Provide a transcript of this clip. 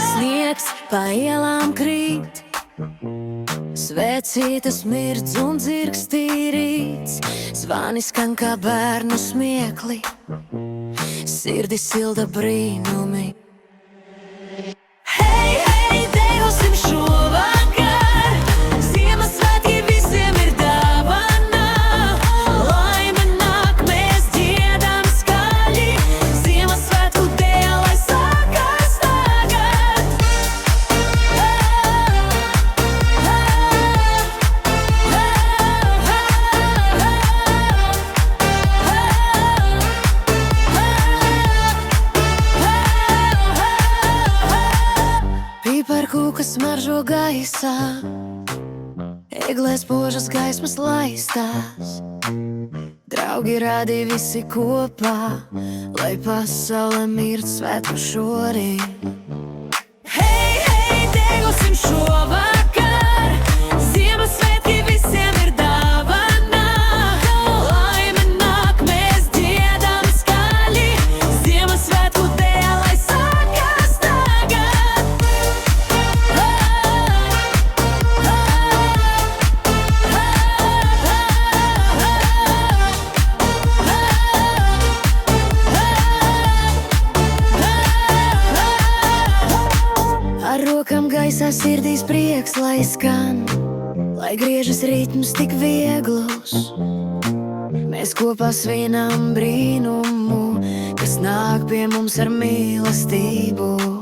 Sniegs pa ielām krīt, svecītas mirdz un dzirkstī rīts, zvani skan kā bērnu smiekli, sirdi silda brīnumi. Hei, hei, dejosim šovakar, Ziemassvētki visiem ir dāvana. Laime nāk, mēs dziedam skaļi, Ziemassvētku dēļ, lai sākās tagad. Pīparkūka smaržo gaisā, eglēs požas gaismas laistās. Draugi rādi visi kopā, lai pasaule mird svētku šorīt. Hei, hei, dejosim šovakar, Ziemassvētki visiem ir dāvana. Laime nāk, mēs dziedam skaļi, Ziemassvētku dēļ, lai sākās tagad. Ar rokām gaisā sirdīs prieks, lai skan, lai griežas ritms tik vieglus. Mēs kopā svinam brīnumu, kas nāk pie mums ar mīlestību.